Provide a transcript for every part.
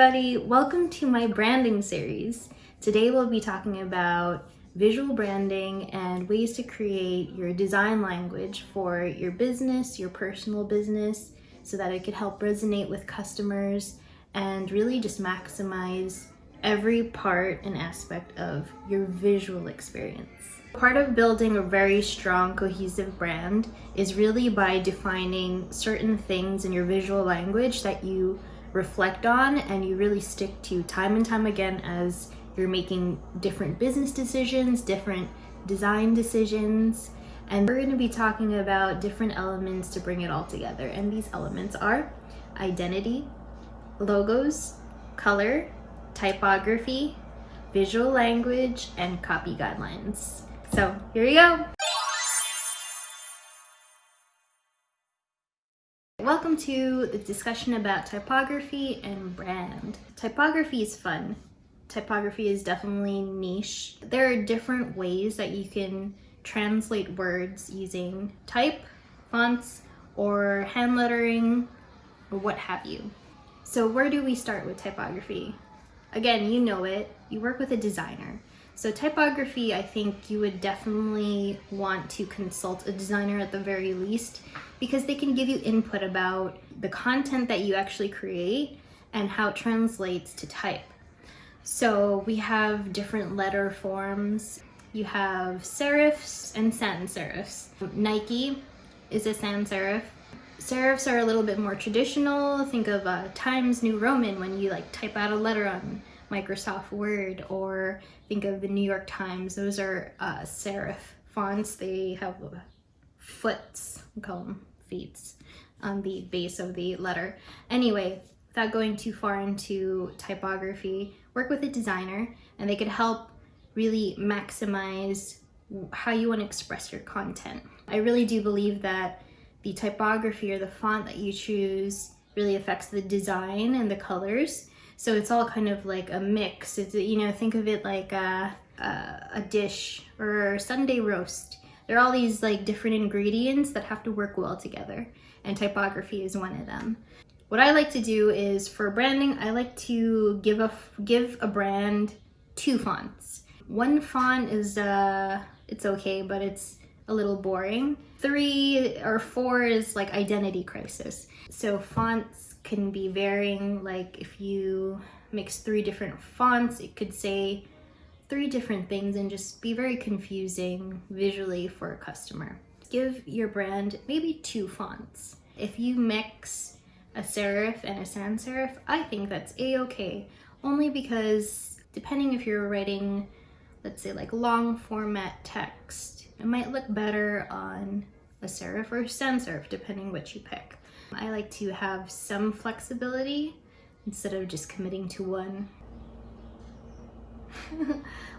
everybody, welcome to my branding series. Today we'll be talking about visual branding and ways to create your design language for your business, your personal business, so that it could help resonate with customers and really just maximize every part and aspect of your visual experience. Part of building a very strong, cohesive brand is really by defining certain things in your visual language that you reflect on and you really stick to time and time again as you're making different business decisions, different design decisions. And we're going to be talking about different elements to bring it all together. And these elements are identity, logos, color, typography, visual language, and copy guidelines. So here we go. Welcome to the discussion about typography and brand. Typography is fun. Typography is definitely niche. There are different ways that you can translate words using type, fonts, or hand lettering, or what have you. So where do we start with typography? Again, you know it. You work with a designer. So typography, I think you would definitely want to consult a designer at the very least, because they can give you input about the content that you actually create and how it translates to type. So we have different letter forms. You have serifs and sans serifs. Nike is a sans serif. Serifs are a little bit more traditional. Think of Times New Roman when you type out a letter on Microsoft Word, or think of the New York Times. Those are serif fonts. They have foots, we call them feet, on the base of the letter. Anyway, without going too far into typography, work with a designer and they could help really maximize how you want to express your content. I really do believe that the typography or the font that you choose really affects the design and the colors. So it's all kind of like a mix. It's, think of it like a dish or Sunday roast. There are all these different ingredients that have to work well together, and typography is one of them. What I like to do is, for branding, I like to give a brand 2 fonts. One font is it's okay, but it's a little boring. 3 or 4 is like identity crisis. So fonts can be varying. Like if you mix 3 different fonts, it could say 3 different things and just be very confusing visually for a customer. Give your brand maybe 2 fonts. If you mix a serif and a sans serif, I think that's a-okay, only because depending if you're writing, let's say long format text, it might look better on a serif or a sans serif depending which you pick. I like to have some flexibility instead of just committing to one.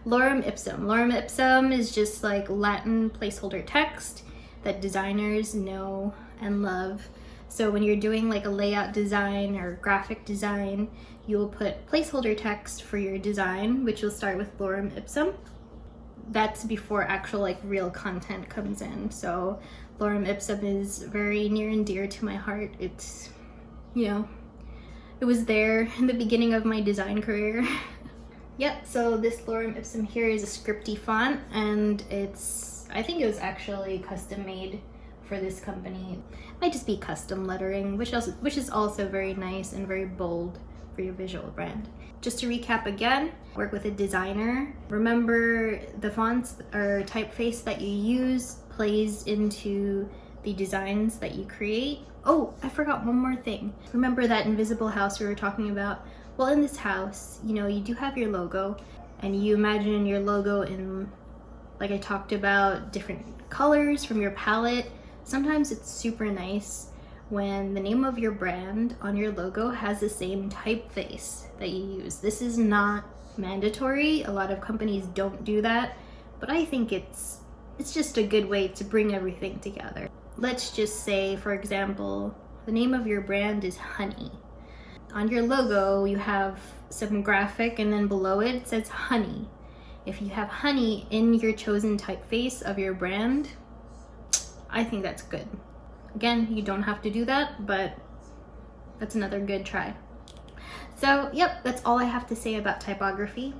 Lorem ipsum. Lorem ipsum is just Latin placeholder text that designers know and love. So when you're doing a layout design or graphic design, you'll put placeholder text for your design, which will start with lorem ipsum. That's before actual real content comes in. So lorem ipsum is very near and dear to my heart. It's, it was there in the beginning of my design career. Yep, so this lorem ipsum here is a scripty font, and I think it was actually custom made for this company. It might just be custom lettering, which is also very nice and very bold for your visual brand. Just to recap again, work with a designer. Remember, the fonts or typeface that you use plays into the designs that you create. Oh, I forgot one more thing. Remember that invisible house we were talking about? Well, in this house, you do have your logo, and you imagine your logo in, like I talked about, different colors from your palette. Sometimes it's super nice when the name of your brand on your logo has the same typeface that you use. This is not mandatory. A lot of companies don't do that, but I think it's just a good way to bring everything together. Let's just say, for example, the name of your brand is Honey. On your logo, you have some graphic, and then below it says Honey. If you have Honey in your chosen typeface of your brand, I think that's good. Again, you don't have to do that, but that's another good try. So yep, that's all I have to say about typography.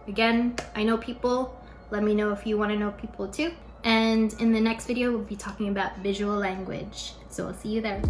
Again, I know people. Let me know if you want to know people too. And in the next video, we'll be talking about visual language. So I'll see you there.